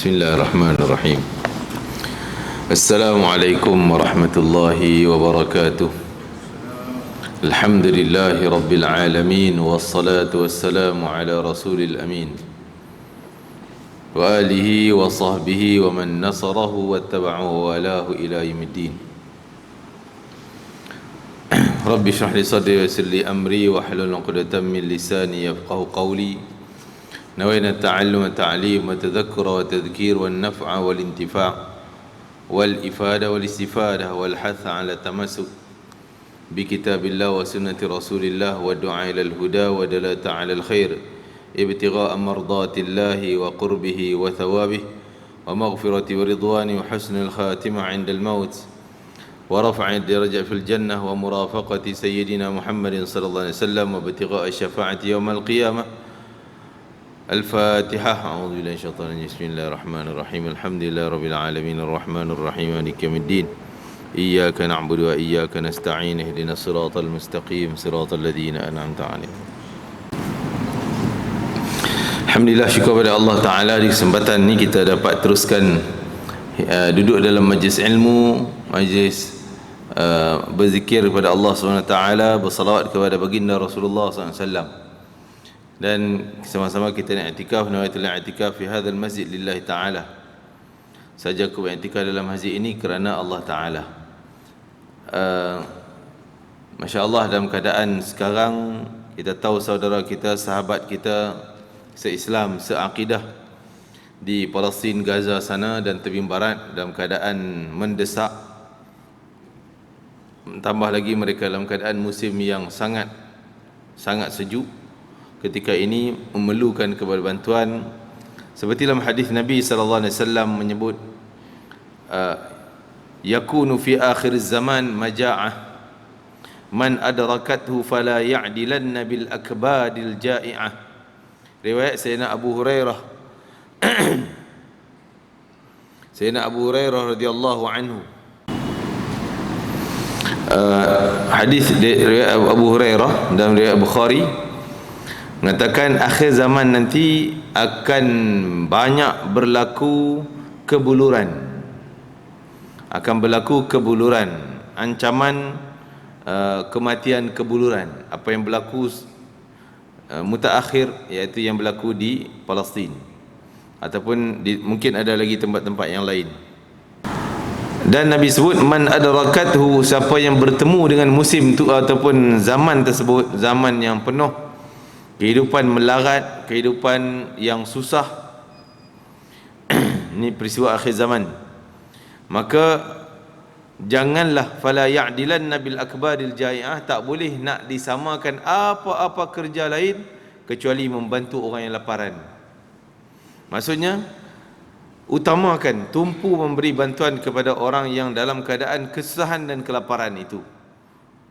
Bismillahirrahmanirrahim. Assalamualaikum warahmatullahi wabarakatuh. Alhamdulillahi rabbil alamin, wassalatu wassalamu ala rasulil amin wa alihi wa sahbihi wa man nasarahu wattaba'ahu wa alahu ila yaumiddin. Rabbi shrah li sadri wa yassir li amri wahlul 'uqdatam min lisani yafqahu qawli. نوينا التعلم والتعليم والتذكر والتذكير والنفع والانتفاع والإفادة والاستفادة والحث على التمسك بكتاب الله وسنة رسول الله والدعاء إلى الهدى ودلالة على الخير ابتغاء مرضات الله وقربه وثوابه ومغفرة ورضوانه وحسن الخاتمة عند الموت ورفع الدرجة في الجنة ومرافقة سيدنا محمد صلى الله عليه وسلم وابتغاء الشفاعة يوم القيامة. الفاتحة. أعوذ بالله من الشيطان الرجيم. بسم الله الرحمن الرحيم. الحمد لله رب العالمين الرحمن الرحيم مالك يوم الدين. إياك نعبد وإياك نستعين اهدنا الصراط المستقيم صراط الذين أنعمت عليهم. Alhamdulillah, syukur kepada Allah Ta'ala, di kesempatan ini kita dapat teruskan duduk dalam majlis ilmu, majlis berzikir kepada Allah SWT, bersalawat kepada baginda Rasulullah SAW. Dan sama-sama kita nak i'tikaf, nawaitul i'tikaf fi hadzal masjid lillahi ta'ala. Saja aku i'tikaf dalam masjid ini kerana Allah Ta'ala. Masya-Allah, dalam keadaan sekarang kita tahu saudara kita, sahabat kita se-Islam, se-akidah di Palestin, Gaza sana dan tebing barat dalam keadaan mendesak. Tambah lagi mereka dalam keadaan musim yang sangat sejuk. Ketika ini memerlukan kepada bantuan. Seperti dalam hadis Nabi sallallahu alaihi wasallam menyebut, yakunu fi akhir zaman maja'ah man adrakathu fala ya'dilanna bil akbadil ja'i'ah. Riwayat Sayyidina Abu Hurairah. Sayyidina Abu Hurairah radhiyallahu anhu. Hadis riwayat Abu Hurairah dalam riwayat Bukhari mengatakan akhir zaman nanti akan banyak berlaku kebuluran. Akan berlaku kebuluran, ancaman kematian kebuluran. Apa yang berlaku mutaakhir, iaitu yang berlaku di Palestin, ataupun mungkin ada lagi tempat-tempat yang lain. Dan Nabi sebut man adrakathu, siapa yang bertemu dengan musim tu ataupun zaman tersebut, zaman yang penuh kehidupan melarat, kehidupan yang susah, ini peristiwa akhir zaman, maka janganlah fala ya'dilanna bil akbaril jai'ah, tak boleh nak disamakan apa-apa kerja lain kecuali membantu orang yang laparan. Maksudnya utamakan, tumpu memberi bantuan kepada orang yang dalam keadaan kesusahan dan kelaparan itu.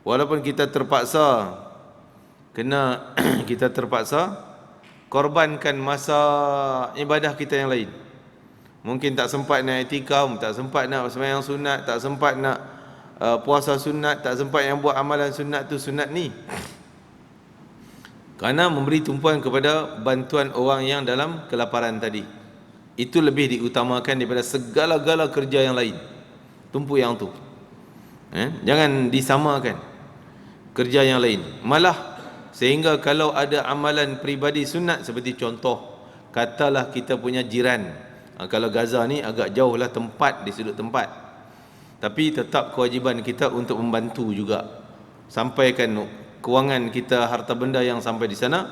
Walaupun kita terpaksa kita terpaksa korbankan masa ibadah kita yang lain. Mungkin tak sempat nak i'tikaf, tak sempat nak sembahyang sunat, tak sempat nak puasa sunat, tak sempat yang buat amalan sunat tu, sunat ni, kerana memberi tumpuan kepada bantuan orang yang dalam kelaparan tadi. Itu lebih diutamakan daripada segala-gala kerja yang lain. Tumpu yang tu, jangan disamakan kerja yang lain. Malah sehingga kalau ada amalan peribadi sunat, seperti contoh, katalah kita punya jiran, kalau Gaza ni agak jauh lah tempat, di sudut tempat, tapi tetap kewajiban kita untuk membantu juga, sampaikan kewangan kita, harta benda yang sampai di sana.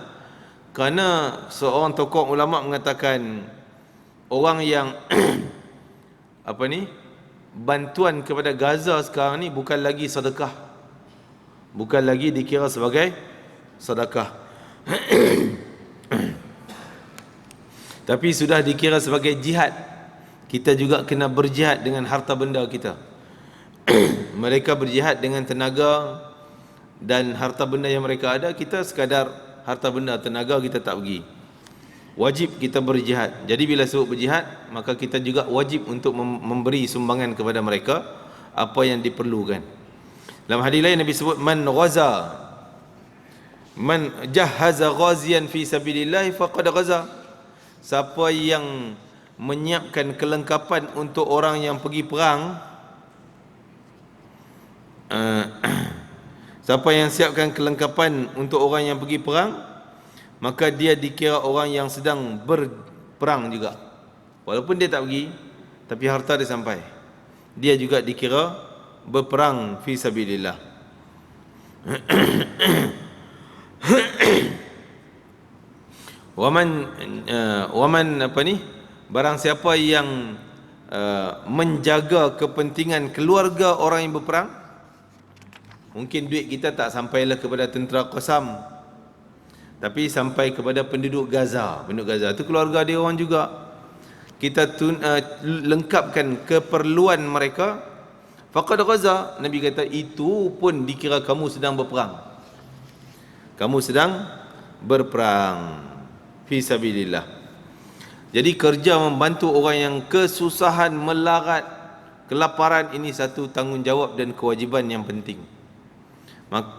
Kerana seorang tokoh ulama mengatakan, orang yang bantuan kepada Gaza sekarang ni bukan lagi sedekah, bukan lagi dikira sebagai sedekah, tapi sudah dikira sebagai jihad. Kita juga kena berjihad dengan harta benda kita. Mereka berjihad dengan tenaga dan harta benda yang mereka ada. Kita sekadar harta benda, tenaga kita tak pergi. Wajib kita berjihad. Jadi bila sebut berjihad, maka kita juga wajib untuk memberi sumbangan kepada mereka apa yang diperlukan. Dalam hadis lain Nabi sebut, man jahaza ghaziyan fi sabilillah faqad ghaza. Siapa yang menyiapkan kelengkapan untuk orang yang pergi perang, siapa yang siapkan kelengkapan untuk orang yang pergi perang, maka dia dikira orang yang sedang berperang juga. Walaupun dia tak pergi, tapi harta dia sampai, dia juga dikira berperang fi sabilillah. Waman apa ni? Barang siapa yang menjaga kepentingan keluarga orang yang berperang, mungkin duit kita tak sampailah kepada tentera Qassam, tapi sampai kepada penduduk Gaza. Penduduk Gaza itu keluarga dia orang juga. Kita lengkapkan keperluan mereka, faqad ghaza. Nabi kata itu pun dikira kamu sedang berperang. Kamu sedang berperang fi sabilillah. Jadi kerja membantu orang yang kesusahan, melarat, kelaparan, ini satu tanggungjawab dan kewajiban yang penting.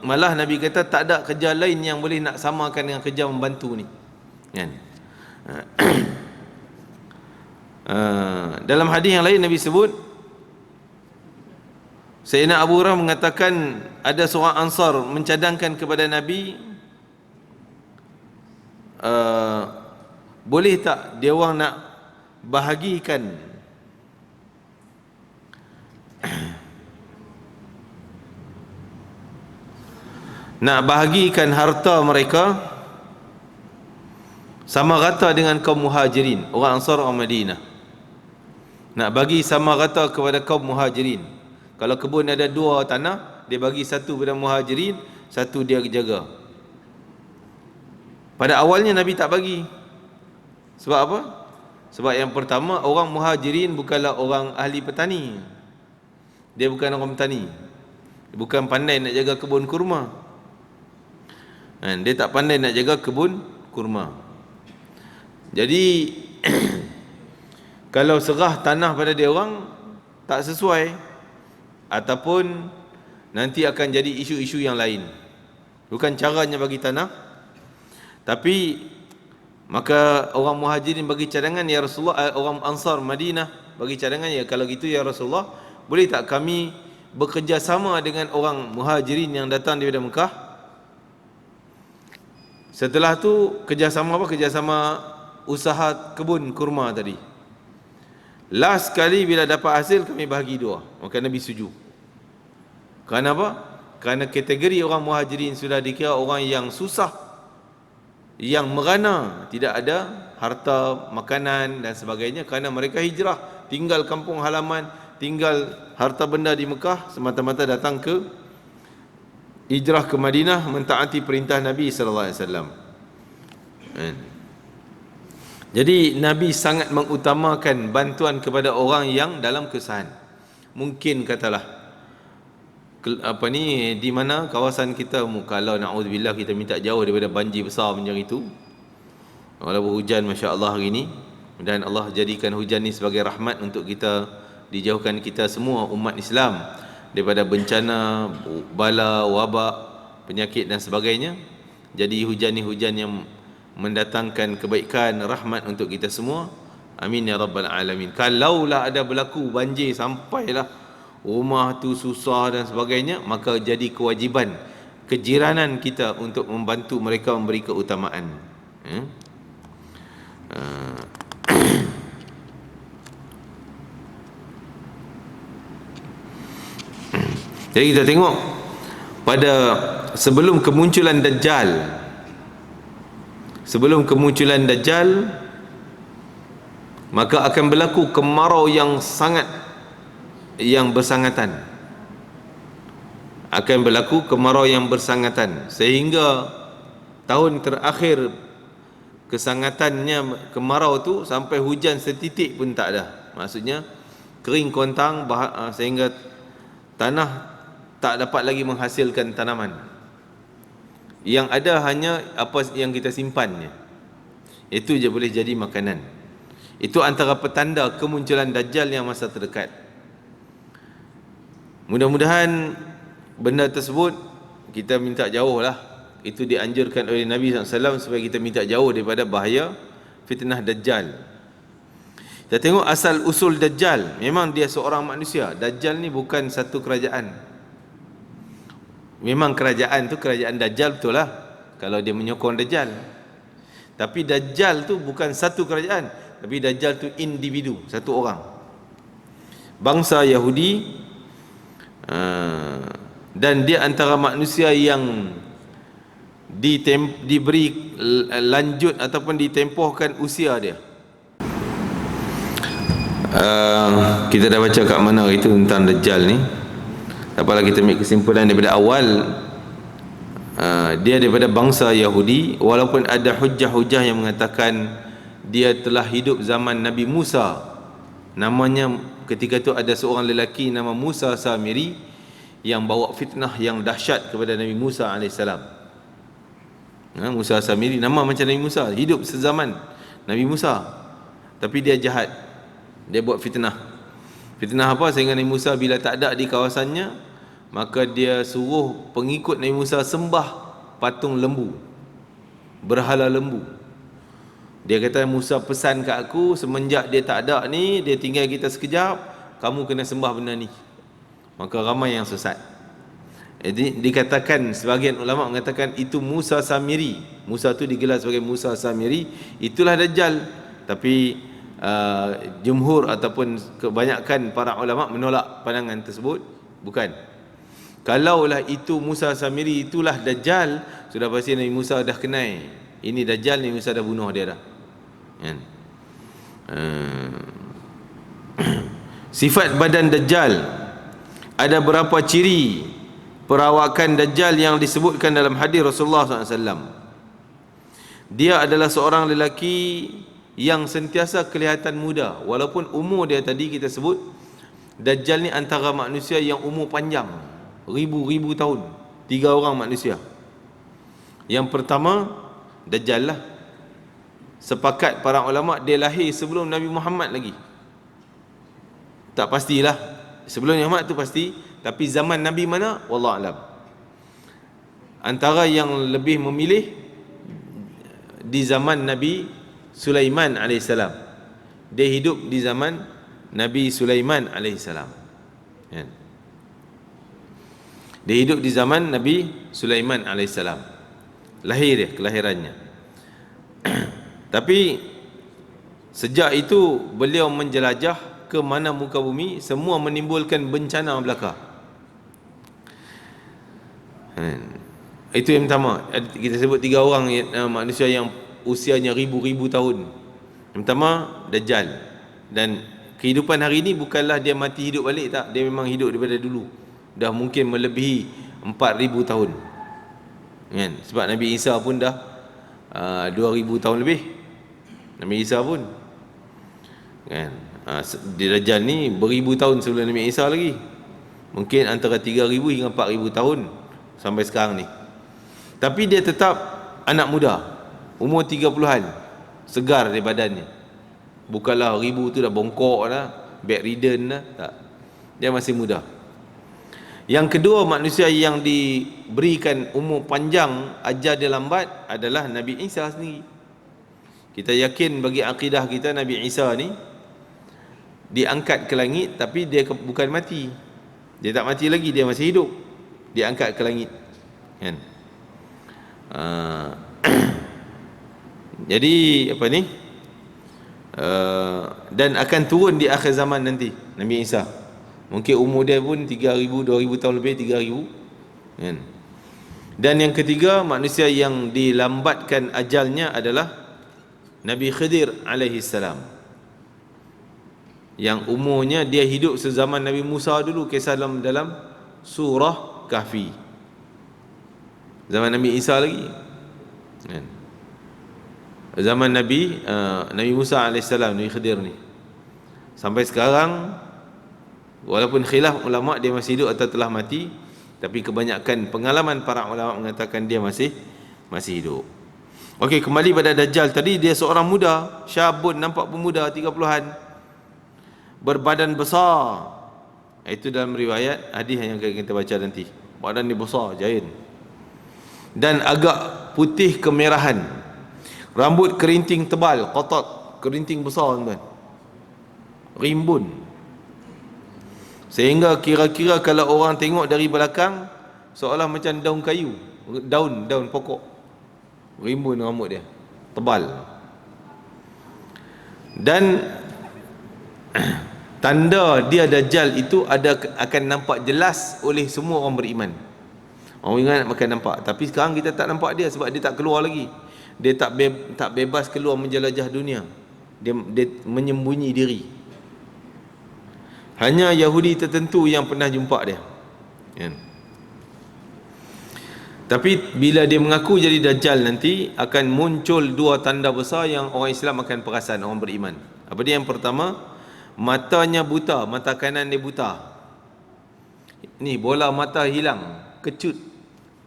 Malah Nabi kata tak ada kerja lain yang boleh nak samakan dengan kerja membantu ni, kan? Dalam hadis yang lain Nabi sebut, Sayyidina Abu Hurairah mengatakan ada seorang Ansar mencadangkan kepada Nabi, boleh tak dia orang nak bahagikan harta mereka sama rata dengan kaum Muhajirin, orang Ansar orang Madinah. Nak bagi sama rata kepada kaum Muhajirin. Kalau kebun ada 2 tanah, dia bagi satu kepada Muhajirin, satu dia jaga. Pada awalnya Nabi tak bagi. Sebab apa? Sebab yang pertama, orang Muhajirin bukanlah orang ahli petani. Dia bukan orang petani, dia bukan pandai nak jaga kebun kurma. Dia tak pandai nak jaga kebun kurma. Jadi kalau serah tanah pada dia orang tak sesuai, ataupun nanti akan jadi isu-isu yang lain. Bukan caranya bagi tanah, tapi maka orang Muhajirin bagi cadangan, ya Rasulullah, orang Ansar Madinah bagi cadangan, ya kalau gitu ya Rasulullah, boleh tak kami bekerjasama dengan orang Muhajirin yang datang daripada Mekah? Setelah tu kerjasama apa? Kerjasama usaha kebun kurma tadi. Last kali bila dapat hasil kami bahagi 2. Maka Nabi setuju. Kerana apa? Kerana kategori orang Muhajirin sudah dikira orang yang susah, yang merana, tidak ada harta, makanan dan sebagainya, kerana mereka hijrah, tinggal kampung halaman, tinggal harta benda di Mekah, semata-mata datang ke hijrah ke Madinah mentaati perintah Nabi sallallahu alaihi wasallam. Jadi Nabi sangat mengutamakan bantuan kepada orang yang dalam kesusahan. Mungkin katalah di mana kawasan kita, kalau na'udzubillah kita minta jauh daripada banjir besar macam itu, walaupun hujan masya-Allah hari ini, dan Allah jadikan hujan ni sebagai rahmat untuk kita, dijauhkan kita semua umat Islam daripada bencana, bala, wabak, penyakit dan sebagainya. Jadi hujan ni hujan yang mendatangkan kebaikan, rahmat untuk kita semua. Amin ya rabbal alamin. Kalaulah ada berlaku banjir sampailah rumah tu susah dan sebagainya, maka jadi kewajiban kejiranan kita untuk membantu mereka, memberi keutamaan. Jadi kita tengok pada sebelum kemunculan Dajjal, maka akan berlaku kemarau yang bersangatan. Sehingga tahun terakhir kesangatannya kemarau tu sampai hujan setitik pun tak ada. Maksudnya kering kontang, sehingga tanah tak dapat lagi menghasilkan tanaman. Yang ada hanya apa yang kita simpannya, itu je boleh jadi makanan. Itu antara petanda kemunculan Dajjal yang masa terdekat. Mudah-mudahan benda tersebut kita minta jauh lah. Itu dianjurkan oleh Nabi SAW supaya kita minta jauh daripada bahaya fitnah Dajjal. Kita tengok asal usul Dajjal. Memang dia seorang manusia. Dajjal ni bukan satu kerajaan. Memang kerajaan tu kerajaan Dajjal betul lah, kalau dia menyokong Dajjal. Tapi Dajjal tu bukan satu kerajaan, tapi Dajjal tu individu, satu orang. Bangsa Yahudi, dan dia antara manusia yang diberi lanjut ataupun ditempohkan usia dia. Kita dah baca kat mana itu tentang Dajjal ni. Tak apalah, kita ambil kesimpulan daripada awal. Dia daripada bangsa Yahudi, walaupun ada hujah-hujah yang mengatakan dia telah hidup zaman Nabi Musa. Namanya ketika itu ada seorang lelaki nama Musa Samiri yang bawa fitnah yang dahsyat kepada Nabi Musa AS. Musa Samiri, nama macam Nabi Musa, hidup sezaman Nabi Musa, tapi dia jahat. Dia buat fitnah. Fitnah apa? Sehingga Nabi Musa bila tak ada di kawasannya, maka dia suruh pengikut Nabi Musa sembah patung lembu, berhala lembu. Dia kata, Musa pesan kat aku, semenjak dia tak ada ni, dia tinggal kita sekejap, kamu kena sembah benda ni. Maka ramai yang sesat. Jadi dikatakan, sebahagian ulama mengatakan itu Musa Samiri. Musa tu digelar sebagai Musa Samiri, itulah Dajjal. Tapi jumhur ataupun kebanyakan para ulama menolak pandangan tersebut. Bukan. Kalaulah itu Musa Samiri, itulah Dajjal, sudah pasti Nabi Musa dah kenal ini Dajjal, Nabi Musa dah bunuh dia dah. Kan? Sifat badan Dajjal, ada berapa ciri perawakan Dajjal yang disebutkan dalam hadis Rasulullah SAW. Dia adalah seorang lelaki yang sentiasa kelihatan muda, walaupun umur dia tadi kita sebut Dajjal ni antara manusia yang umur panjang, ribu-ribu tahun. 3 orang manusia. Yang pertama Dajjal lah. Sepakat para ulama dia lahir sebelum Nabi Muhammad lagi. Tak pastilah sebelum Nabi Muhammad tu pasti, tapi zaman Nabi mana wallahu alam. Antara yang lebih memilih di zaman Nabi Sulaiman alaihissalam. Dia hidup di zaman Nabi Sulaiman alaihissalam. Ya. Dia hidup di zaman Nabi Sulaiman alaihissalam. Lahir dia, kelahirannya. Tapi sejak itu beliau menjelajah ke mana muka bumi, semua menimbulkan bencana belaka. Itu yang pertama. Kita sebut 3 orang manusia yang usianya ribu-ribu tahun. Yang pertama Dajjal. Dan kehidupan hari ini bukanlah dia mati hidup balik, tak. Dia memang hidup daripada dulu. Dah mungkin melebihi 4,000 tahun. Kan? Sebab Nabi Isa pun dah 2,000 tahun lebih. Nabi Isa pun kan. Dajjal ni beribu tahun sebelum Nabi Isa lagi. Mungkin antara 3,000 hingga 4,000 tahun sampai sekarang ni. Tapi dia tetap anak muda, umur 30-an, segar dia badannya. Bukanlah ribu tu dah bongkok dah, bedridden dah, tak. Dia masih muda. Yang kedua manusia yang diberikan umur panjang, ajar dia lambat adalah Nabi Isa sendiri. Kita yakin bagi akidah kita Nabi Isa ni diangkat ke langit, tapi dia bukan mati. Dia tak mati lagi, dia masih hidup. Diangkat ke langit. Kan? Jadi apa ni? Dan akan turun di akhir zaman nanti Nabi Isa. Mungkin umur dia pun 3,000, 2,000 tahun lebih, 3,000. Kan? Dan yang ketiga, manusia yang dilambatkan ajalnya adalah Nabi Khidir alaihi salam. Yang umurnya dia hidup sezaman Nabi Musa dulu, kisah dalam surah Kahfi. Zaman Nabi Isa lagi. Kan? Zaman Nabi Musa AS, Nabi Khidir ni. Sampai sekarang, walaupun khilaf ulama dia masih hidup atau telah mati, tapi kebanyakan pengalaman para ulama mengatakan dia masih hidup. Okey, kembali pada Dajjal tadi. Dia seorang muda, syabun, nampak pemuda, 30-an, berbadan besar. Itu dalam riwayat hadis yang kita baca nanti. Badan dia besar, giant. Dan agak putih kemerahan. Rambut kerinting tebal, kotak, kerinting besar tuan. rimbun, sehingga kira-kira kalau orang tengok dari belakang seolah macam daun kayu, daun pokok, rimbun rambut dia, tebal. Dan tanda dia Dajjal itu akan nampak jelas oleh semua orang beriman. Orang beriman akan nampak. Tapi sekarang kita tak nampak dia sebab dia tak keluar lagi. Dia tak bebas keluar menjelajah dunia. Dia menyembunyi diri. Hanya Yahudi tertentu yang pernah jumpa dia. Ya. Tapi bila dia mengaku jadi Dajjal nanti, akan muncul dua tanda besar yang orang Islam akan perasan, orang beriman. Apa dia? Yang pertama, matanya buta, mata kanan dia buta. Ni bola mata hilang, kecut.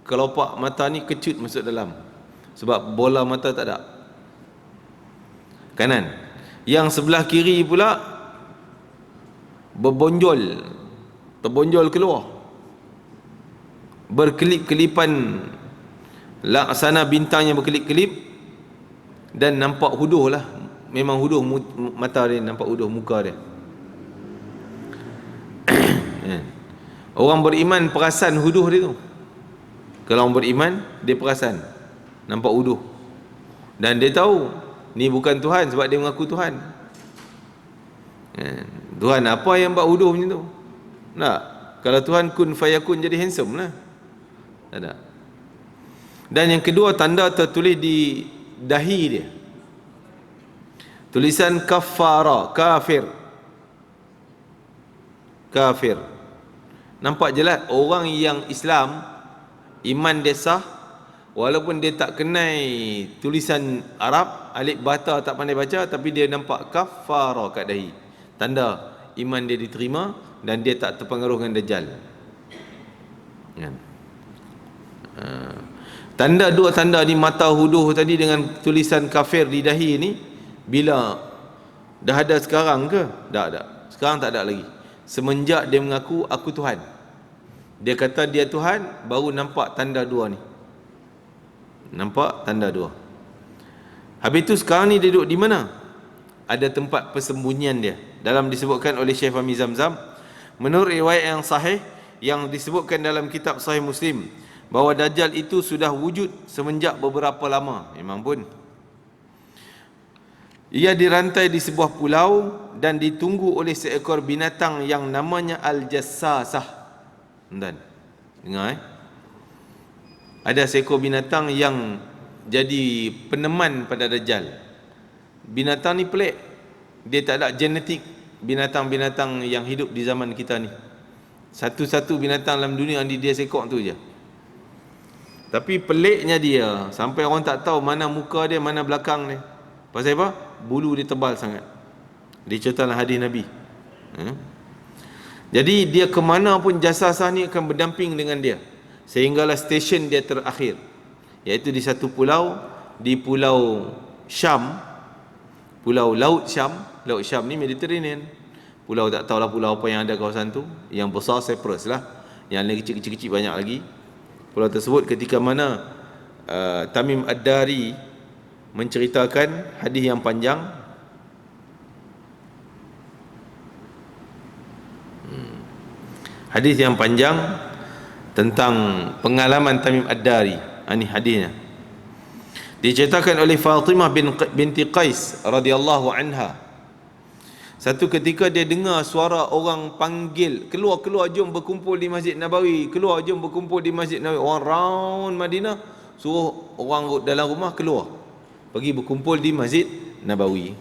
Kelopak mata ni kecut masuk dalam. Sebab bola mata tak ada. Kanan. Yang sebelah kiri pula berbonjol, terbonjol keluar. Berkelip-kelipan, laksana bintangnya berkelip-kelip, dan nampak huduh lah. Memang huduh mata dia, nampak huduh muka dia. Orang beriman perasan huduh dia tu. Kalau orang beriman, dia perasan nampak huduh, dan dia tahu ni bukan Tuhan sebab dia mengaku Tuhan. Tuhan apa yang buat huduh macam tu? Tak. Kalau Tuhan kun fayakun, jadi handsome lah. Tak ada. Dan yang kedua, tanda tertulis di dahi dia, tulisan kafara, kafir. Kafir. Nampak jelas orang yang Islam, iman dia sah, walaupun dia tak kenal tulisan Arab, alif bata tak pandai baca, tapi dia nampak kafara kat dahi. Tanda iman dia diterima dan dia tak terpengaruh dengan Dajjal. Kan? Dua tanda ni, mata huduh tadi dengan tulisan kafir di dahi ni, bila dah ada sekarang ke? Tak. Sekarang tak ada lagi. Semenjak dia mengaku aku Tuhan, dia kata dia Tuhan, baru nampak tanda dua ni. Nampak tanda dua. Habis tu sekarang ni dia duduk di mana? Ada tempat persembunyian dia. Dalam disebutkan oleh Syekh Fahmi Zamzam, menurut riwayat yang sahih yang disebutkan dalam kitab Sahih Muslim, bahawa Dajjal itu sudah wujud semenjak beberapa lama. Memang pun ia dirantai di sebuah pulau dan ditunggu oleh seekor binatang yang namanya Al-Jassasah. Dan dengar ada seekor binatang yang jadi peneman pada Dajjal. Binatang ni pelik. Dia tak ada genetik binatang-binatang yang hidup di zaman kita ni. Satu-satu binatang dalam dunia ni dia seekor tu je. Tapi peliknya dia, sampai orang tak tahu mana muka dia, mana belakang dia. Pasal apa? Bulu dia tebal sangat. Dicerita dalam hadis Nabi. Jadi dia ke mana pun Jassasah ni akan berdamping dengan dia, sehinggalah stesen dia terakhir, iaitu di satu pulau, di pulau Syam, pulau Laut Syam. Laut Syam ni Mediterranean. Pulau tak tahulah pulau apa yang ada kawasan tu. Yang besar Cyprus lah, yang lagi kecil-kecil banyak lagi. Pulau tersebut ketika mana Tamim Ad-Dari menceritakan hadis yang panjang. Hadis yang panjang tentang pengalaman Tamim Ad-Dari. Ini hadisnya. Diceritakan oleh Fatimah binti Qais radhiyallahu anha. Satu ketika dia dengar suara orang panggil, keluar jom berkumpul di Masjid Nabawi, keluar jom berkumpul di Masjid Nabawi. Orang round Madinah suruh orang dalam rumah keluar, pergi berkumpul di Masjid Nabawi.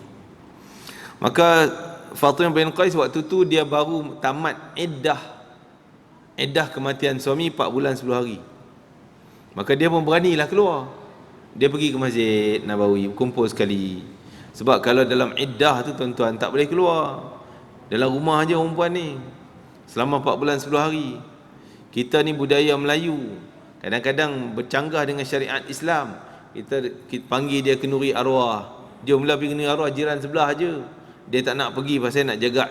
Maka Fatimah bin Qais waktu tu dia baru tamat iddah kematian suami 4 bulan 10 hari. Maka dia pun beranilah keluar. Dia pergi ke Masjid Nabawi, berkumpul sekali. Sebab kalau dalam iddah tu tuan-tuan tak boleh keluar. Dalam rumah aja perempuan ni selama 4 bulan 10 hari. Kita ni budaya Melayu, kadang-kadang bercanggah dengan syariat Islam. Kita panggil dia kenduri arwah. Jomlah pergi kenduri arwah jiran sebelah aje. Dia tak nak pergi pasal nak jaga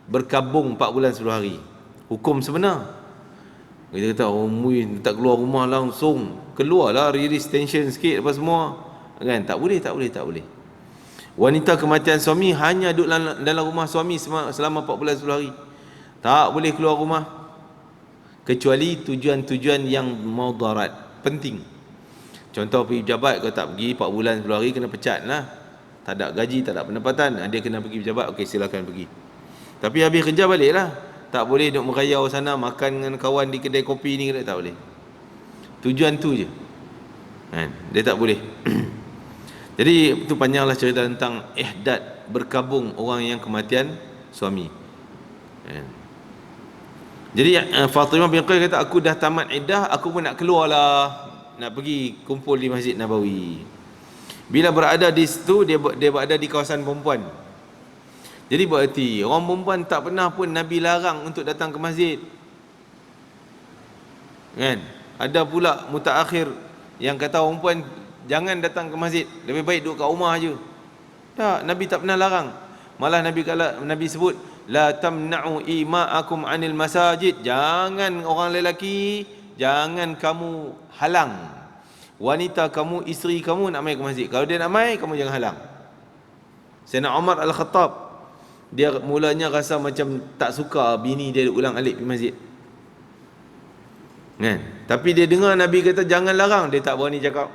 berkabung 4 bulan 10 hari. Hukum sebenar. Kita kata, oh mui tak keluar rumah langsung. Keluarlah, release tension sikit apa semua. Kan? Tak boleh. Wanita kematian suami hanya duduk dalam rumah suami selama 4 bulan 10 hari. Tak boleh keluar rumah kecuali tujuan-tujuan yang mudarat, penting. Contoh pergi pejabat, kau tak pergi 4 bulan 10 hari kena pecat lah. Tak ada gaji, tak ada pendapatan, dia kena pergi pejabat, okey silakan pergi. Tapi habis kerja balik lah. Tak boleh duk merayau sana, makan dengan kawan di kedai kopi ni, tak boleh. Tujuan tu je kan? Dia tak boleh. Jadi itu panjanglah cerita tentang ihdad, berkabung orang yang kematian suami kan? Jadi Fatimah bin Qais kata, aku dah tamat iddah, aku pun nak keluar lah, nak pergi kumpul di Masjid Nabawi. Bila berada di situ, dia berada di kawasan perempuan. Jadi berarti orang perempuan tak pernah pun Nabi larang untuk datang ke masjid kan? Ada pula mutaakhir yang kata orang perempuan jangan datang ke masjid, lebih baik duduk kat rumah je. Tak, Nabi tak pernah larang. Malah Nabi sebut, la tamna'u ima'akum 'anil masajid. Jangan orang lelaki, jangan kamu halang wanita kamu, isteri kamu nak mai ke masjid. Kalau dia nak mai, kamu jangan halang. Sayyidina Umar Al-Khattab, dia mulanya rasa macam tak suka bini dia ulang alik pergi masjid kan? Tapi dia dengar Nabi kata jangan larang, dia tak berani cakap.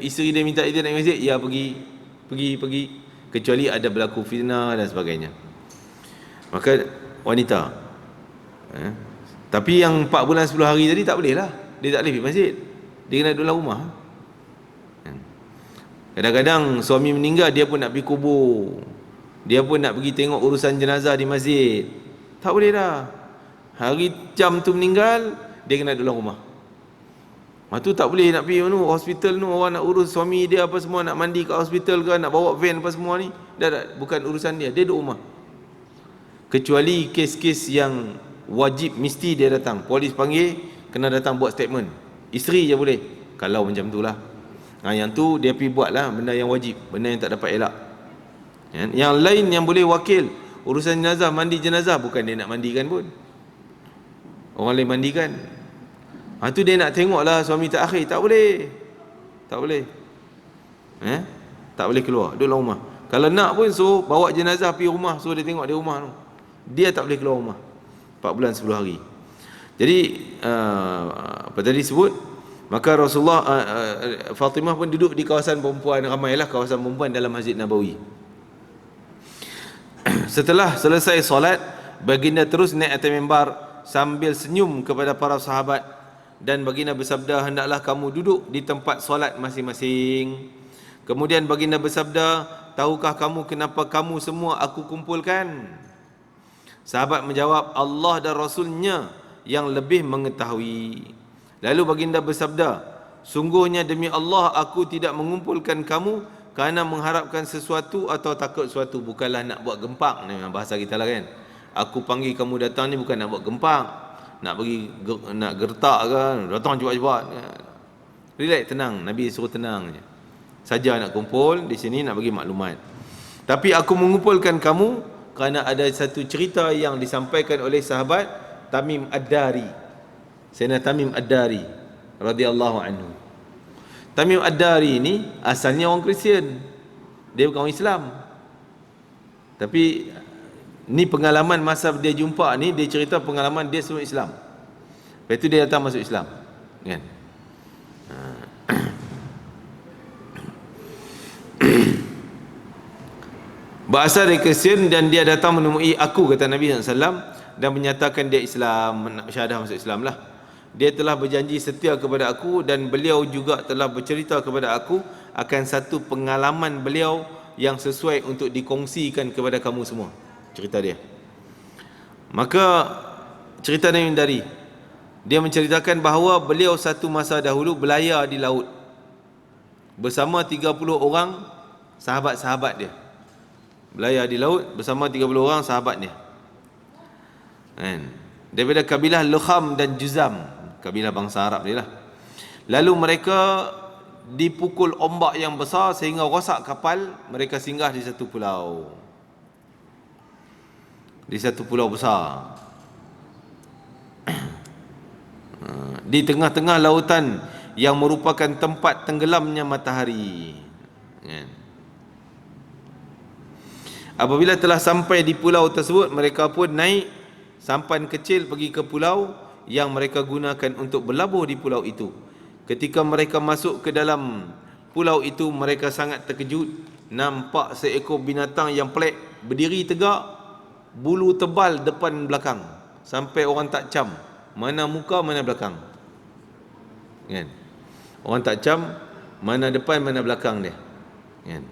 Isteri dia minta dia nak pergi masjid, ya pergi, kecuali ada berlaku fitnah dan sebagainya. Maka wanita tapi yang 4 bulan 10 hari tadi tak boleh lah, dia tak boleh pergi masjid, dia kena duduk dalam rumah. Kadang-kadang suami meninggal, dia pun nak pergi kubur, dia pun nak pergi tengok urusan jenazah di masjid, tak boleh dah. Hari jam tu meninggal, dia kena duduk dalam rumah. Tu tak boleh nak pergi hospital tu, orang nak urus suami dia apa semua, nak mandi kat hospital ke, nak bawa van apa semua ni, dah bukan urusan dia, dia duduk rumah. Kecuali kes-kes yang wajib mesti dia datang, polis panggil, kena datang buat statement. Isteri je boleh, kalau macam tu lah. Yang tu dia pergi buat lah benda yang wajib, benda yang tak dapat elak. Yang lain yang boleh wakil urusan jenazah, mandi jenazah, bukan dia nak mandikan pun, orang lain mandikan. Tu dia nak tengok lah suami terakhir, tak boleh. Tak boleh keluar, duduk dalam rumah. Kalau nak pun suruh bawa jenazah pergi rumah, suruh dia tengok di rumah tu. Dia tak boleh keluar rumah 4 bulan 10 hari. Jadi apa tadi sebut, maka Rasulullah Fatimah pun duduk di kawasan perempuan, ramailah kawasan perempuan dalam Masjid Nabawi. Setelah selesai solat, baginda terus naik atas mimbar sambil senyum kepada para sahabat, dan baginda bersabda, hendaklah kamu duduk di tempat solat masing-masing. Kemudian baginda bersabda, tahukah kamu kenapa kamu semua aku kumpulkan? Sahabat menjawab, Allah dan Rasulnya yang lebih mengetahui. Lalu baginda bersabda, sungguhnya demi Allah aku tidak mengumpulkan kamu kerana mengharapkan sesuatu atau takut sesuatu. Bukanlah nak buat gempak ni, bahasa kita lah kan. Aku panggil kamu datang ni bukan nak buat gempak, nak bagi nak gertak ke, datang cepat-cepat. Relax, tenang. Nabi suruh tenang je. Saja nak kumpul di sini nak bagi maklumat. Tapi aku mengumpulkan kamu kerana ada satu cerita yang disampaikan oleh sahabat Tamim Ad-Dari. Sayyidina Tamim Ad-Dari radhiyallahu anhu. Tamim Ad-Dari ni asalnya orang Kristian, dia bukan orang Islam. Tapi ni pengalaman masa dia jumpa ni, dia cerita pengalaman dia sebelum Islam. Lepas tu dia datang masuk Islam kan. Berasal dari Kristian dan dia datang menemui aku, kata Nabi SAW, dan menyatakan dia Islam, syahadah masuk Islam lah. Dia telah berjanji setia kepada aku, dan beliau juga telah bercerita kepada aku akan satu pengalaman beliau yang sesuai untuk dikongsikan kepada kamu semua. Cerita dia. Maka cerita Nabi dari dia menceritakan bahawa beliau satu masa dahulu berlayar di laut bersama 30 orang sahabat-sahabat dia. Berlayar di laut bersama 30 orang sahabat dia. Daripada kabilah Lukham dan Juzam, kabilah bangsa Arab dia lah. Lalu mereka dipukul ombak yang besar sehingga rosak kapal. Mereka singgah di satu pulau, di satu pulau besar di tengah-tengah lautan yang merupakan tempat tenggelamnya matahari. Apabila telah sampai di pulau tersebut, mereka pun naik sampan kecil pergi ke pulau yang mereka gunakan untuk berlabuh di pulau itu. Ketika mereka masuk ke dalam pulau itu, mereka sangat terkejut. Nampak seekor binatang yang pelik berdiri tegak, bulu tebal depan belakang, sampai orang tak cam mana muka mana belakang, kan? Orang tak cam mana depan mana belakang dia, kan?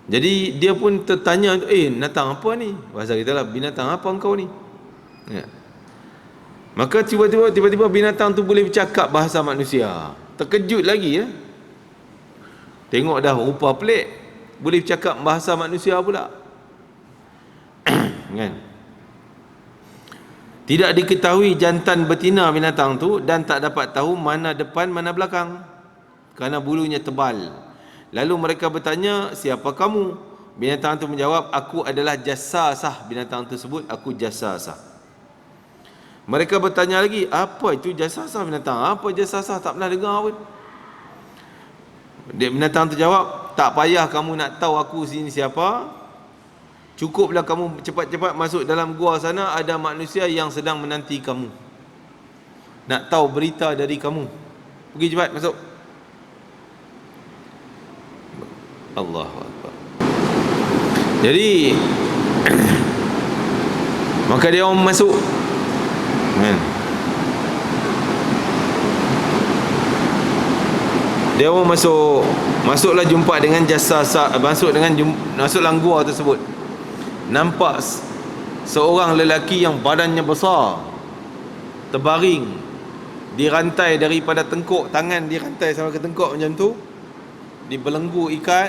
Jadi dia pun tertanya, binatang apa ni? Bahasa kita lah, binatang apa engkau ni? Ya. Maka tiba-tiba binatang tu boleh bercakap bahasa manusia. Terkejut lagi ya. Tengok dah rupa pelik, boleh bercakap bahasa manusia pula. Kan? Tidak diketahui jantan betina binatang tu dan tak dapat tahu mana depan mana belakang kerana bulunya tebal. Lalu mereka bertanya, siapa kamu? Binatang itu menjawab, aku adalah jasasah binatang tersebut, aku jasasah. Mereka bertanya lagi, apa itu jasasah binatang? Apa jasasah? Tak pernah dengar pun. Binatang itu jawab, tak payah kamu nak tahu aku sini siapa. Cukuplah kamu cepat-cepat masuk dalam gua sana, ada manusia yang sedang menanti kamu, nak tahu berita dari kamu. Pergi cepat masuk. Allahu Akbar. Jadi maka dia orang masuk, kan? Dia orang masuklah jumpa dengan jasasah, masuklah gua tersebut. Nampak seorang lelaki yang badannya besar, terbaring, dirantai daripada tengkuk, tangan dirantai sampai ke tengkuk macam tu, dibelenggu ikat,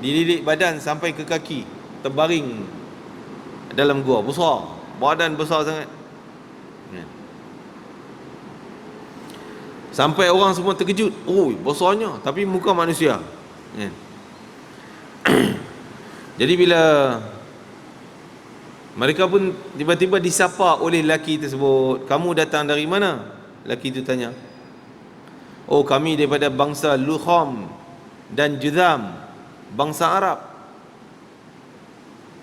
dililit badan sampai ke kaki, terbaring dalam gua, besar, badan besar sangat. Sampai orang semua terkejut, oh besarnya, tapi muka manusia. Jadi bila mereka pun tiba-tiba disapa oleh lelaki tersebut, kamu datang dari mana? Lelaki itu tanya, oh kami daripada bangsa Luham dan Judham, bangsa Arab.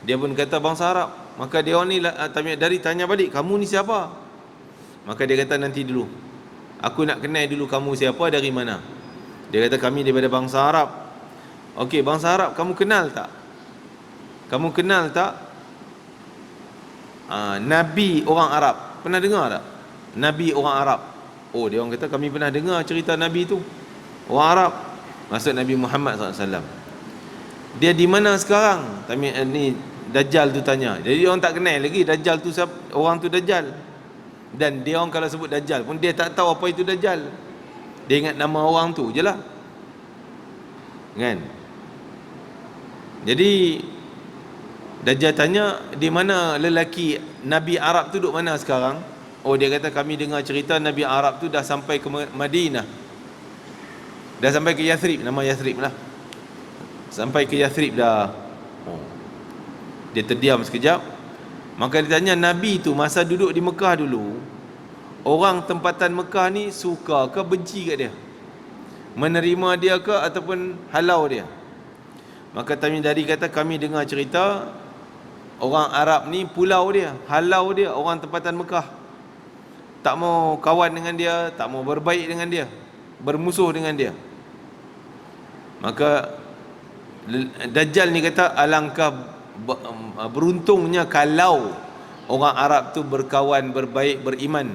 Dia pun kata bangsa Arab. Maka dia ni tanya balik, kamu ni siapa? Maka dia kata, nanti dulu, aku nak kenal dulu kamu siapa, dari mana. Dia kata, kami daripada bangsa Arab. Okey, bangsa Arab, kamu kenal tak? Kamu kenal tak Nabi orang Arab? Pernah dengar tak Nabi orang Arab? Oh, dia orang kata, kami pernah dengar cerita Nabi tu, orang Arab. Maksud Nabi Muhammad SAW. Dia di mana sekarang? Ni Dajjal tu tanya. Jadi orang tak kenal lagi Dajjal tu siapa, orang tu Dajjal. Dan dia orang kalau sebut Dajjal pun dia tak tahu apa itu Dajjal. Dia ingat nama orang tu je lah, kan? Jadi Dajjal tanya, di mana lelaki Nabi Arab tu duduk mana sekarang? Oh, dia kata, kami dengar cerita Nabi Arab tu dah sampai ke Madinah, dah sampai ke Yathrib, nama Yathrib lah, sampai ke Yathrib dah. Oh. Dia terdiam sekejap. Maka dia tanya, Nabi tu masa duduk di Mekah dulu, orang tempatan Mekah ni suka ke benci kat dia, menerima dia ke ataupun halau dia? Maka Tamim-Dari kata, kami dengar cerita orang Arab ni pulau dia, halau dia, orang tempatan Mekah, tak mau kawan dengan dia, tak mau berbaik dengan dia, bermusuh dengan dia. Maka Dajjal ni kata, alangkah beruntungnya kalau orang Arab tu berkawan, berbaik, beriman,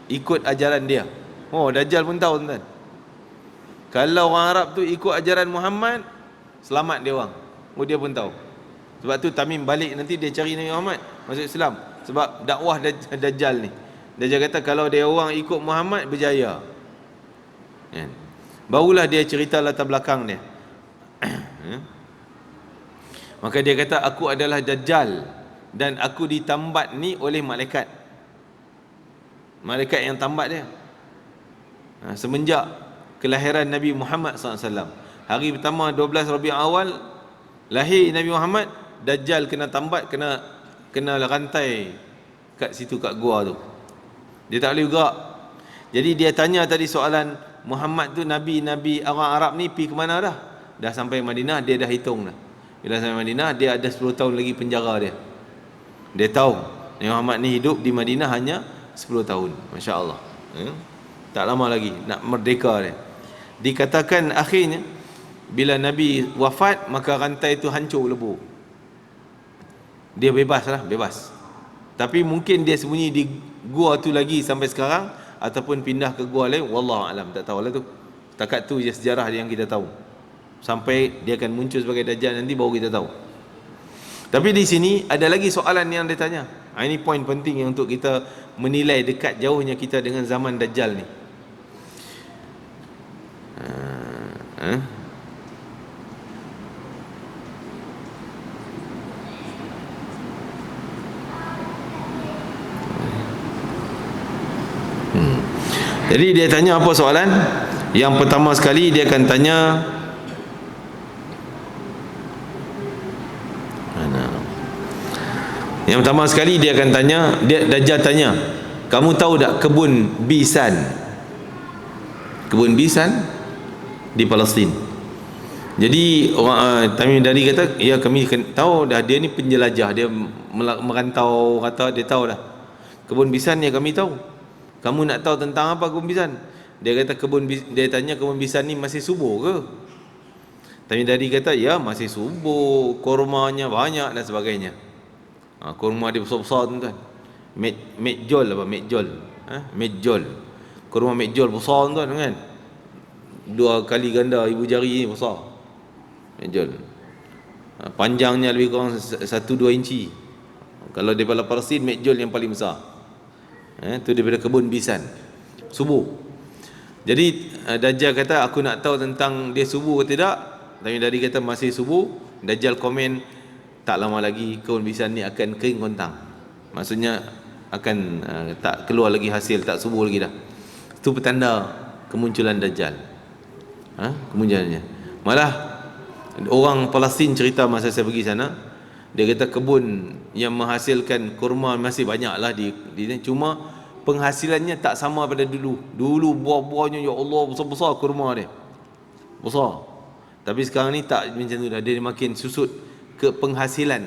ikut ajaran dia. Oh, Dajjal pun tahu, tuan. Kalau orang Arab tu ikut ajaran Muhammad, selamat dia orang. Oh, dia pun tahu. Sebab tu Tamim balik nanti dia cari Nabi Muhammad masuk Islam, sebab dakwah Dajjal ni. Dajjal kata kalau dia orang ikut Muhammad berjaya, kan? Barulah dia cerita latar belakang dia. Maka dia kata, aku adalah Dajjal dan aku ditambat ni oleh malaikat. Malaikat yang tambat dia. Semenjak kelahiran Nabi Muhammad SAW, hari pertama 12 Rabiul Awal lahir Nabi Muhammad, Dajjal kena tambat, kena rantai kat situ, kat gua tu. Dia tak boleh gerak. Jadi dia tanya tadi soalan, Muhammad tu Nabi orang Arab ni pergi ke mana dah? Dah sampai Madinah, dia dah hitung dah. Bila sampai Madinah, dia ada 10 tahun lagi penjara dia. Dia tahu Nabi Muhammad ni hidup di Madinah hanya 10 tahun. Masya Allah. Tak lama lagi nak merdeka dia. Dikatakan akhirnya bila Nabi wafat, maka rantai itu hancur lebur. Dia bebas lah, bebas. Tapi mungkin dia sembunyi di gua tu lagi sampai sekarang, ataupun pindah ke gua lain, wallahu alam, tak tahulah tu. Takat tu je sejarah yang kita tahu. Sampai dia akan muncul sebagai Dajjal nanti baru kita tahu. Tapi di sini ada lagi soalan yang dia tanya. Ini poin penting yang untuk kita menilai dekat jauhnya kita dengan zaman Dajjal ni. Jadi dia tanya apa soalan? Yang pertama sekali dia akan tanya, yang pertama sekali dia akan tanya, Dajjal tanya, kamu tahu tak kebun Bisan? Kebun Bisan di Palestin. Jadi orang Tamim Dari kata, ya kami tahu dah, dia ni penjelajah, dia merantau, kata dia tahu dah. Kebun Bisan ni kami tahu. Kamu nak tahu tentang apa kebun Bisan? Dia kata dia tanya kebun Bisan ni masih subur ke? Tamim Dari kata, ya masih subur, kurmanya banyak dan sebagainya. Kurma dia besar-besar tuan-tuan. Medjol apa? Medjol. Medjol. Kurma medjol besar tuan-tuan kan? 2 kali ganda ibu jari ni besar. Medjol. Panjangnya lebih kurang 1-2 inci. Kalau daripada Palestin, medjol yang paling besar. Itu daripada kebun Bisan. Subur. Jadi Dajjal kata, aku nak tahu tentang dia subur ke tidak. Tapi Dari kata masih subur. Dajjal komen, tak lama lagi kebun Bisan ni akan kering kontang. Maksudnya akan tak keluar lagi hasil, tak subur lagi dah. Itu petanda kemunculan Dajjal. Kemunculannya. Malah orang Palestin cerita masa saya pergi sana, dia kata kebun yang menghasilkan kurma masih banyak lah di cuma penghasilannya tak sama pada dulu. Dulu buah-buahnya, ya Allah, besar-besar kurma dia, besar. Tapi sekarang ni tak macam tu dah. Dia makin susut ke penghasilan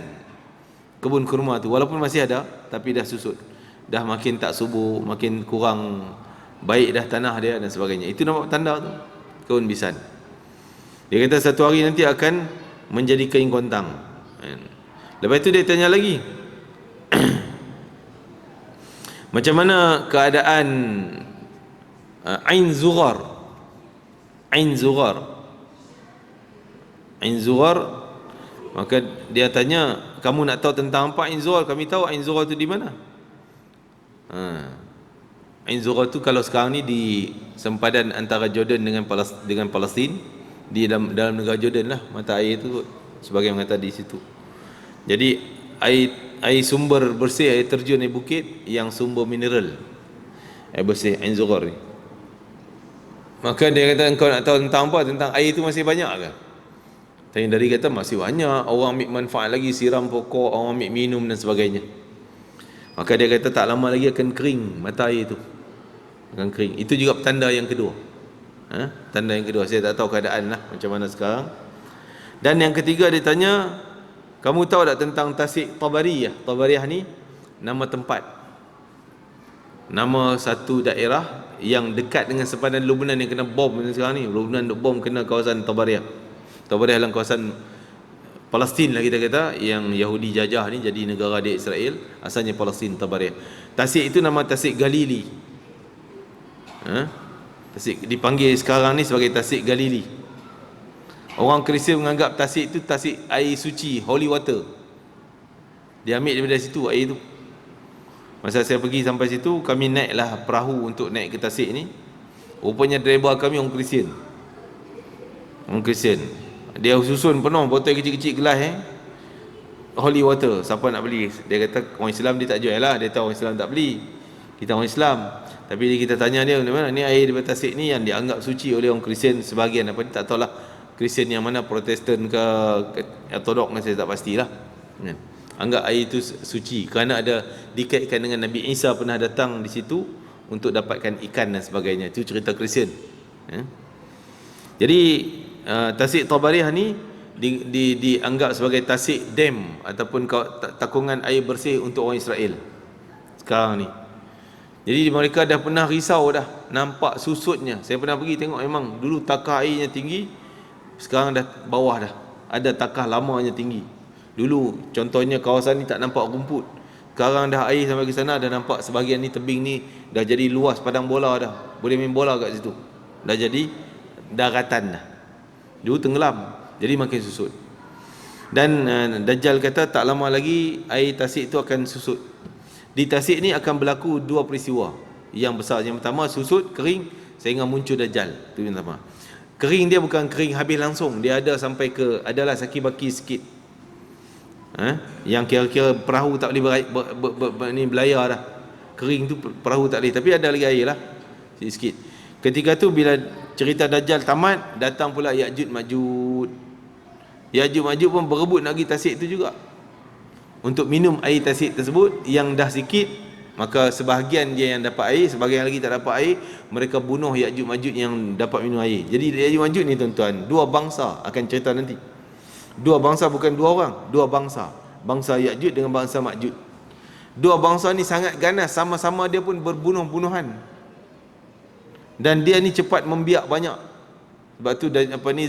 kebun kurma tu, walaupun masih ada tapi dah susut, dah makin tak subur, makin kurang baik dah tanah dia dan sebagainya. Itu nampak tanda tu kebun Bisan. Dia kata satu hari nanti akan menjadi kering kontang. Lepas itu dia tanya lagi, macam mana keadaan Ain Zughar? Ain Zughar, Ain Zughar. Maka dia tanya, kamu nak tahu tentang apa Ain Zughar? Kami tahu Ain Zughar itu di mana. Ain Zughar itu kalau sekarang ni di sempadan antara Jordan dengan Palestin, di dalam negara Jordan lah, mata air itu sebagai mengata di situ. Jadi air sumber bersih, air terjun di bukit yang sumber mineral, air bersih Ain Zughar ni. Maka dia kata, engkau nak tahu tentang apa? Tentang air itu masih banyak ke? Tanya Dari kata masih banyak, orang ambil manfaat lagi, siram pokok, orang ambil minum dan sebagainya. Maka dia kata tak lama lagi akan kering mata air itu, akan kering. Itu juga tanda yang kedua. Tanda yang kedua, saya tak tahu keadaan lah macam mana sekarang. Dan yang ketiga dia tanya, kamu tahu tak tentang Tasik Tabariyah? Tabariyah ni nama tempat, nama satu daerah yang dekat dengan sempadan Lebanon yang kena bom sekarang ni. Lebanon bom kena kawasan Tabariyah. Tabariyah dalam kawasan Palestin lah kita kata, yang Yahudi jajah ni jadi negara di Israel, asalnya Palestin, Tabariyah. Tasik itu nama Tasik Galili. Tasik dipanggil sekarang ni sebagai Tasik Galili. Orang Kristian menganggap Tasik itu Tasik air suci, holy water. Dia ambil daripada situ air itu. Masa saya pergi sampai situ, kami naiklah perahu untuk naik ke Tasik ni. Rupanya driver kami orang Kristian. Orang Kristian. Dia susun penuh botol kecil-kecil gelas holy water. Siapa nak beli? Dia kata orang Islam dia tak jual lah. Dia tahu orang Islam tak beli. Kita orang Islam. Tapi kita tanya dia, mana ni air daripada Tasik ni yang dianggap suci oleh orang Kristian sebahagian. Apa tak tahulah Kristian yang mana, Protestan ke Ortodok, saya tak pastilah. Anggap air itu suci kerana ada dikaitkan dengan Nabi Isa pernah datang di situ untuk dapatkan ikan dan sebagainya. Itu cerita Kristian. Jadi Tasik Tabariyah ni dianggap sebagai tasik dam ataupun takungan air bersih untuk orang Israel sekarang ni. Jadi mereka dah pernah risau dah, nampak susutnya. Saya pernah pergi tengok, memang dulu takah airnya tinggi, sekarang dah bawah dah, ada takah lamanya tinggi. Dulu contohnya kawasan ni tak nampak rumput, sekarang dah air sampai ke sana, dah nampak sebahagian ni tebing ni dah jadi luas padang bola dah, boleh main bola kat situ, dah jadi daratan dah. Dulu tenggelam, jadi makin susut. Dan Dajjal kata tak lama lagi air tasik itu akan susut. Di tasik ni akan berlaku dua peristiwa yang besar. Yang pertama susut, kering, sehingga muncul Dajjal. Itu yang pertama. Kering dia bukan kering habis langsung, dia ada sampai ke, adalah saki-baki sikit, yang kira-kira perahu tak boleh berlayar dah. Kering tu perahu tak boleh, tapi ada lagi air lah sikit. Ketika tu bila cerita Dajjal tamat, datang pula Ya'juj Ma'juj. Ya'juj Ma'juj pun berebut nak pergi tasik tu juga untuk minum air tasik tersebut yang dah sikit. Maka sebahagian dia yang dapat air, sebahagian lagi tak dapat air. Mereka bunuh Ya'juj Ma'juj yang dapat minum air. Jadi Ya'juj Ma'juj ni tuan-tuan, dua bangsa akan cerita nanti. Dua bangsa, bukan dua orang, dua bangsa. Bangsa Ya'juj dengan bangsa Ma'juj. Dua bangsa ni sangat ganas, sama-sama dia pun berbunuh-bunuhan. Dan dia ni cepat membiak banyak. Sebab tu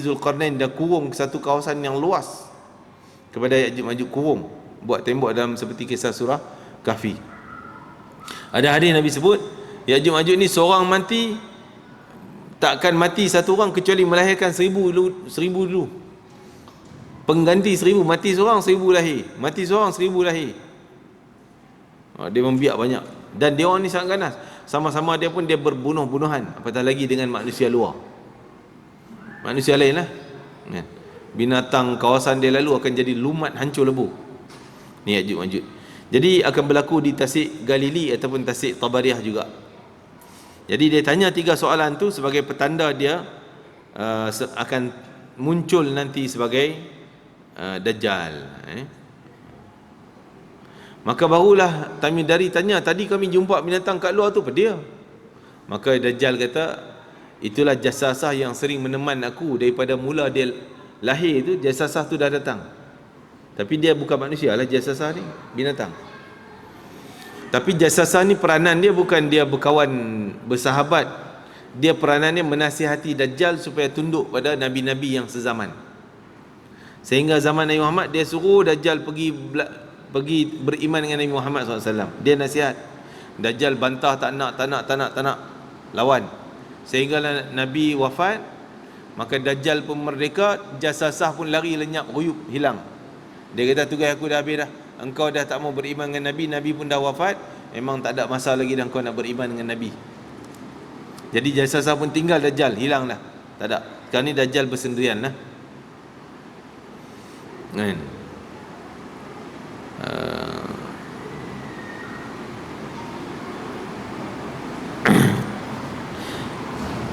Zulkarnain dah kurung satu kawasan yang luas kepada Ya'juj Ma'juj, kurung, buat tembok dalam seperti kisah surah Kahfi. Ada hadis Nabi sebut Ya'juj Ma'juj ni seorang mati, takkan mati satu orang kecuali melahirkan 1000 dulu. Pengganti 1000, mati seorang 1000 lahir, mati seorang 1000 lahir. Dia membiak banyak. Dan dia orang ni sangat ganas, sama-sama dia pun dia berbunuh-bunuhan, apatah lagi dengan manusia luar, manusia lain lah. Binatang kawasan dia lalu akan jadi lumat, hancur lebur. Ni Ya'juj Ma'juj. Jadi akan berlaku di tasik Galili ataupun tasik Tabariah juga. Jadi dia tanya 3 soalan tu sebagai petanda dia akan muncul nanti sebagai Dajjal. Maka barulah Tamim-Dari tanya, tadi kami jumpa binatang kat luar tu apa dia? Maka Dajjal kata, itulah jasasah yang sering meneman aku daripada mula dia lahir tu. Jasasah tu dah datang, tapi dia bukan manusia lah, jasasah ni binatang. Tapi jasasah ni peranan dia bukan dia berkawan, bersahabat. Dia peranannya menasihati Dajjal supaya tunduk pada Nabi-Nabi yang sezaman. Sehingga zaman Nabi Muhammad, dia suruh Dajjal pergi beriman dengan Nabi Muhammad SAW. Dia nasihat. Dajjal bantah, tak nak lawan. Sehingga Nabi wafat, maka Dajjal pun merdeka, jasasah pun lari lenyap, ruyup, hilang. Dia kata, tugas aku dah habis dah. Engkau dah tak mau beriman dengan Nabi, Nabi pun dah wafat, memang tak ada masa lagi dah kau nak beriman dengan Nabi. Jadi jasasah pun tinggal, Dajjal hilang dah, tak ada. Sekarang ni Dajjal bersendirian lah. Kan?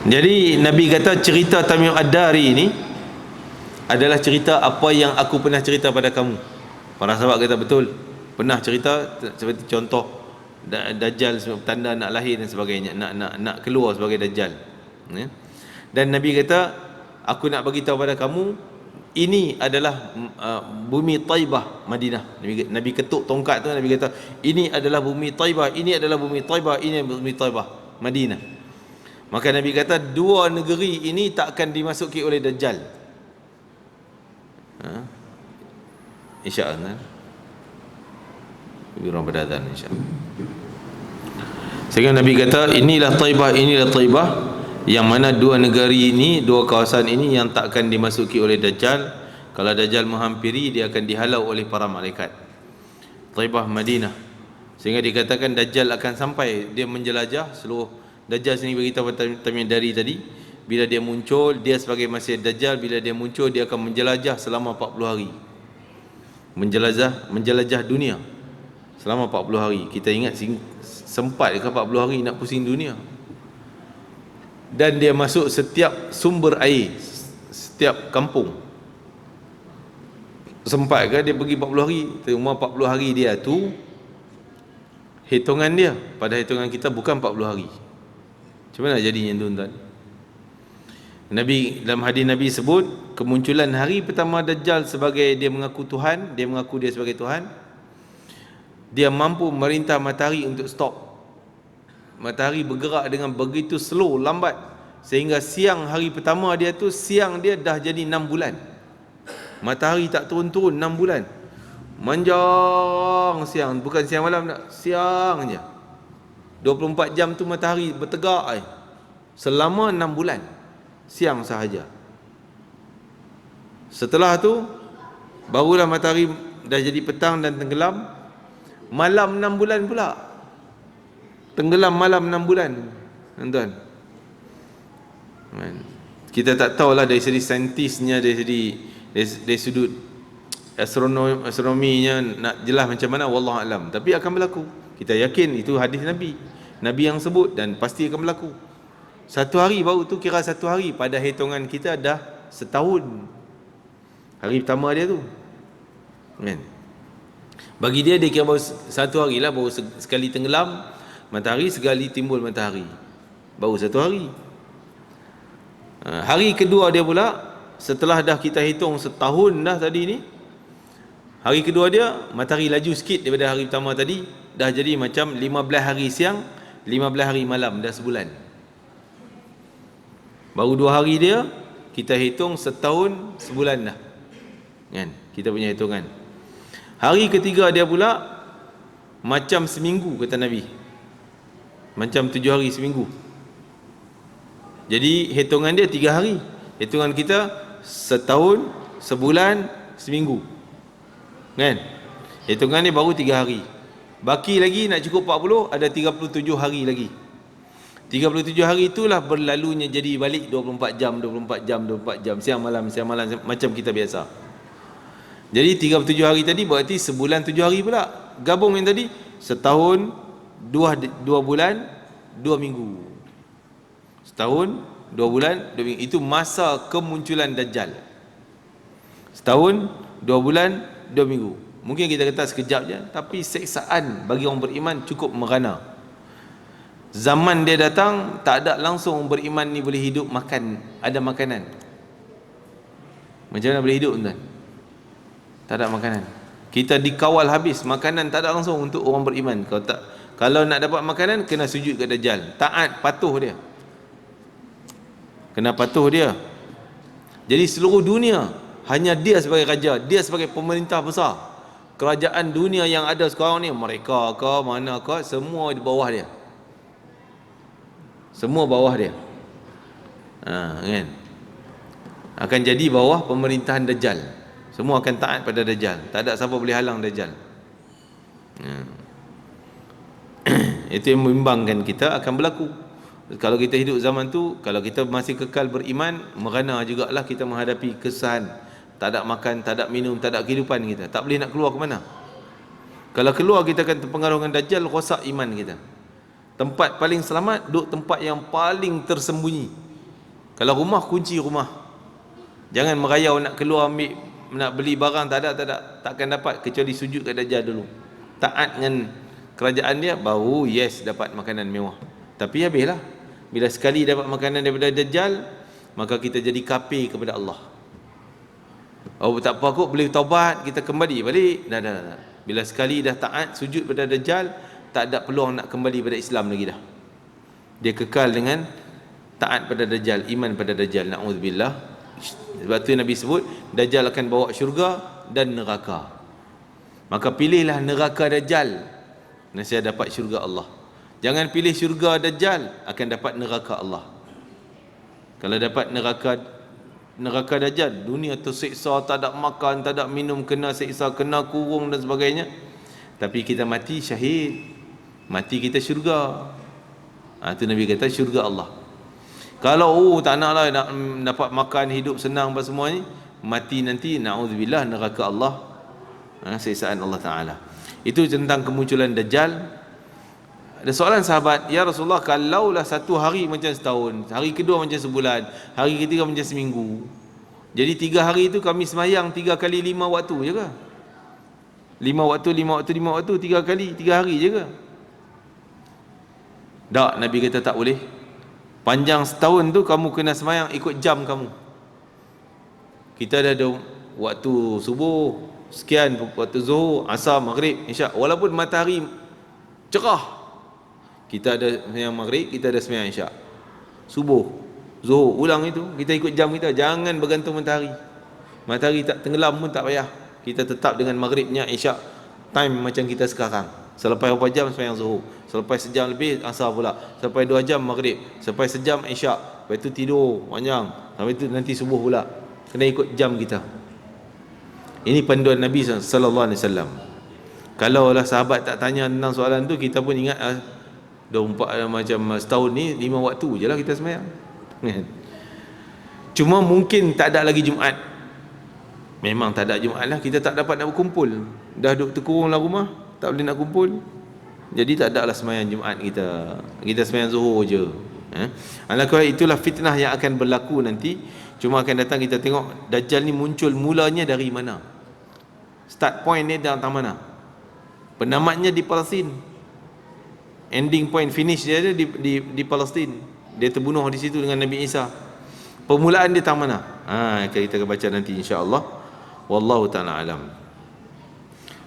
Jadi Nabi kata cerita Tamim Ad-Dari ni adalah cerita apa yang aku pernah cerita pada kamu. Para sahabat kata betul, pernah cerita, seperti contoh Dajjal tanda nak lahir dan sebagainya, nak keluar sebagai Dajjal. Dan Nabi kata, aku nak bagi tahu pada kamu, ini adalah bumi Taibah, Madinah. Nabi ketuk tongkat tu, Nabi kata, ini adalah bumi Taibah, ini adalah bumi Taibah, ini adalah bumi Taibah, Madinah. Maka Nabi kata, dua negeri ini tak akan dimasuki oleh Dajjal. InsyaAllah. Orang berdatan insyaAllah. Sehingga Nabi kata, inilah Taibah, inilah Taibah, yang mana dua negeri ini, dua kawasan ini yang tak akan dimasuki oleh Dajjal. Kalau Dajjal menghampiri, dia akan dihalau oleh para malaikat. Taibah, Madinah. Sehingga dikatakan Dajjal akan sampai, dia menjelajah seluruh. Dajjal sini beritahu Tamim-Dari tadi, bila dia muncul, dia sebagai Masih Dajjal, bila dia muncul, dia akan menjelajah selama 40 hari. Menjelajah dunia selama 40 hari. Kita ingat sempat ke 40 hari nak pusing dunia. Dan dia masuk setiap sumber air, setiap kampung. Sempat ke dia pergi 40 hari? Umur 40 hari dia tu, hitungan dia pada hitungan kita bukan 40 hari. Macam mana jadinya tuan-tuan? Nabi, dalam hadis Nabi sebut kemunculan hari pertama Dajjal sebagai dia mengaku Tuhan, dia mengaku dia sebagai Tuhan. Dia mampu merintah matahari untuk stop. Matahari bergerak dengan begitu slow, lambat, sehingga siang hari pertama dia tu, siang dia dah jadi 6 bulan. Matahari tak turun-turun 6 bulan. Manjang siang, bukan siang malam tak, siang je. 24 jam tu matahari bertegak selama 6 bulan. Siang sahaja. Setelah tu barulah matahari dah jadi petang dan tenggelam. Malam 6 bulan pula. Tenggelam malam 6 bulan. Tuan-tuan. Kita tak tahulah dari segi saintisnya, dari sudut astronominya nak jelas macam mana, wallahu alam. Tapi akan berlaku. Kita yakin itu hadis Nabi. Nabi yang sebut dan pasti akan berlaku. Satu hari baru tu kira satu hari. Pada hitungan kita dah setahun. Hari pertama dia tu. Kan? Bagi dia kira baru satu hari lah, baru sekali tenggelam matahari, sekali timbul matahari, baru satu hari. Hari kedua dia pula, setelah dah kita hitung setahun dah tadi ni, hari kedua dia matahari laju sikit daripada hari pertama tadi, dah jadi macam 15 hari siang, 15 hari malam, dah sebulan. Baru 2 hari dia kita hitung setahun sebulan dah. Kan? Kita punya hitungan. Hari ketiga dia pula macam seminggu kata Nabi. Macam 7 hari seminggu. Jadi hitungan dia 3 hari. Hitungan kita setahun, sebulan, seminggu. Kan? Hitungan dia baru 3 hari. Baki lagi nak cukup 40, ada 37 hari lagi. 37 hari itulah berlalunya jadi balik 24 jam, 24 jam, 24 jam, siang malam, macam kita biasa. Jadi 37 hari tadi berarti sebulan 7 hari pula. Gabung yang tadi setahun 2 bulan 2 minggu. Setahun 2 bulan 2 minggu. Itu masa kemunculan Dajjal. Setahun 2 bulan 2 minggu. Mungkin kita kata sekejap je, tapi seksaan bagi orang beriman cukup merana. Zaman dia datang tak ada langsung beriman ni boleh hidup makan, ada makanan. Macam mana boleh hidup tuan? Tak ada makanan. Kita dikawal habis, makanan tak ada langsung untuk orang beriman. Kalau nak dapat makanan kena sujud ke Dajjal. Taat, patuh dia. Kena patuh dia. Jadi seluruh dunia hanya dia sebagai raja, dia sebagai pemerintah besar. Kerajaan dunia yang ada sekarang ni, mereka ke mana ke, semua di bawah dia. Semua bawah dia. Kan? Akan jadi bawah pemerintahan Dajjal. Semua akan taat pada Dajjal. Tak ada siapa boleh halang Dajjal. Itu yang membimbangkan kita akan berlaku. Kalau kita hidup zaman tu, kalau kita masih kekal beriman, merana jugalah kita menghadapi kesusahan. Tak ada makan, tak ada minum, tak ada kehidupan kita. Tak boleh nak keluar ke mana. Kalau keluar kita akan terpengaruh dengan Dajjal, rosak iman kita. Tempat paling selamat, duduk tempat yang paling tersembunyi. Kalau rumah, kunci rumah. Jangan merayau nak keluar ambil, nak beli barang, tak ada, takkan dapat kecuali sujud kat Dajjal dulu. Taat dengan kerajaan dia, baru yes dapat makanan mewah. Tapi habislah. Bila sekali dapat makanan daripada Dajjal, maka kita jadi kafir kepada Allah. Oh tak apa kot, boleh taubat, kita kembali balik. Dah. Bila sekali dah taat sujud pada Dajjal, tak ada peluang nak kembali pada Islam lagi dah. Dia kekal dengan taat pada Dajjal, iman pada Dajjal. Na'udzubillah. Sebab tu Nabi sebut Dajjal akan bawa syurga dan neraka. Maka pilihlah neraka Dajjal, nescaya dapat syurga Allah. Jangan pilih syurga Dajjal, akan dapat neraka Allah. Kalau dapat neraka Dajjal, dunia tersiksa, tak ada makan, tak ada minum, kena siksa, kena kurung dan sebagainya. Tapi kita mati syahid, mati kita syurga. Itu Nabi kata syurga Allah. Kalau tak naklah nak dapat makan, hidup senang apa semua ni, mati nanti na'udzubillah neraka Allah, siksaan Allah Ta'ala. Itu tentang kemunculan Dajjal. Ada soalan sahabat, ya Rasulullah, kalaulah satu hari macam setahun, hari kedua macam sebulan, hari ketiga macam seminggu, jadi 3 hari itu kami semayang 3 kali 5 waktu je ke? 5 waktu 3 kali 3 hari je ke? Tak, Nabi kata tak boleh. Panjang setahun tu kamu kena semayang ikut jam kamu. Kita ada waktu subuh sekian, waktu zuhur, asar, maghrib, isyak. Walaupun matahari cerah, kita ada semayang maghrib, kita ada semayang isyak. Subuh, zuhur, ulang itu. Kita ikut jam kita. Jangan bergantung matahari. Matahari tak tenggelam pun tak payah. Kita tetap dengan maghribnya, isyak, time macam kita sekarang. Selepas berapa jam semayang zuhur, selepas sejam lebih asar pula, selepas 2 jam maghrib, selepas sejam isyak, lepas itu tidur panjang, sampai itu nanti subuh pula. Kena ikut jam kita. Ini panduan Nabi sallallahu alaihi wasallam. Kalau lah sahabat tak tanya tentang soalan tu, kita pun ingat 24 macam setahun ni 5 waktu je lah kita semayang. Cuma mungkin tak ada lagi Jumaat. Memang tak ada Jumaat lah, kita tak dapat nak berkumpul. Dah duduk terkurunglah rumah, tak boleh nak kumpul. Jadi tak ada lah semayang Jumaat kita. Kita semayang zuhur je. Alakul itulah fitnah yang akan berlaku nanti. Cuma akan datang kita tengok Dajjal ni muncul mulanya dari mana. Start point ni datang mana. Penamatnya di Palestin. Ending point, finish dia ada di Palestin. Dia terbunuh di situ dengan Nabi Isa. Permulaan dia datang mana? Kita akan baca nanti insya-Allah. Wallahu ta'ala alam.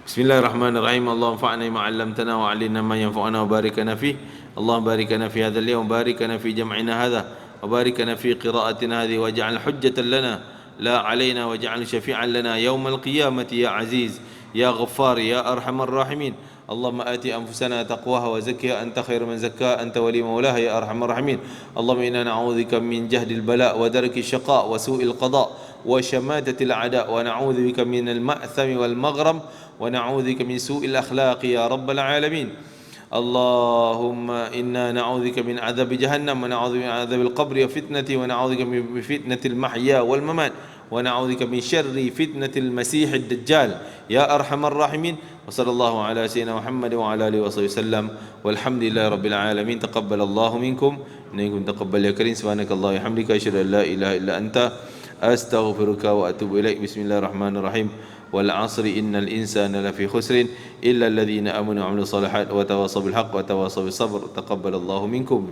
Bismillahirrahmanirrahim. Allahumma fa'na ma 'allamtana wa 'allimna ma yanfa'una wa barik lana fi. Allahumma barik lana fi hadzal yawm, barik lana fi jam'ina hadha, wa barik lana fi qira'atina hadhihi waj'al hujjatan lana la 'alaina waj'al syafi'an lana yawmal qiyamati ya aziz ya ghaffar ya arhamar rahimin. اللهم آت أنفسنا تقواها وزكها أنت خير من زكاها أنت ولي مولاها يا أرحم الراحمين. اللهم إنا نعوذ بك من جهد البلاء ودرك الشقاء وسوء القضاء وشماتة الأعداء ونعوذ بك من المأثم والمغرم ونعوذ بك من سوء الأخلاق يا رب العالمين. اللهم إنا نعوذ بك من عذاب جهنم ونعوذ بك من عذاب القبر وفتنته ونعوذ بك من فتنة المحيا والممات ونعوذ بك من شر فتنة المسيح الدجال يا أرحم الراحمين. وصلى الله على سيدنا محمد وعلى آله وصحبه وسلم والحمد لله رب العالمين. تقبل الله منكم إنكم تقبل يا كريم. سبحانك اللهم وبحمدك أشهد أن لا إله إلا أنت أستغفرك وأتوب إليك. بسم الله الرحمن الرحيم. والعصر إن الإنسان لفي خسر إلا الذين آمنوا وعملوا الصالحات وتواصوا بالحق وتواصوا بالصبر. تقبل الله منكم.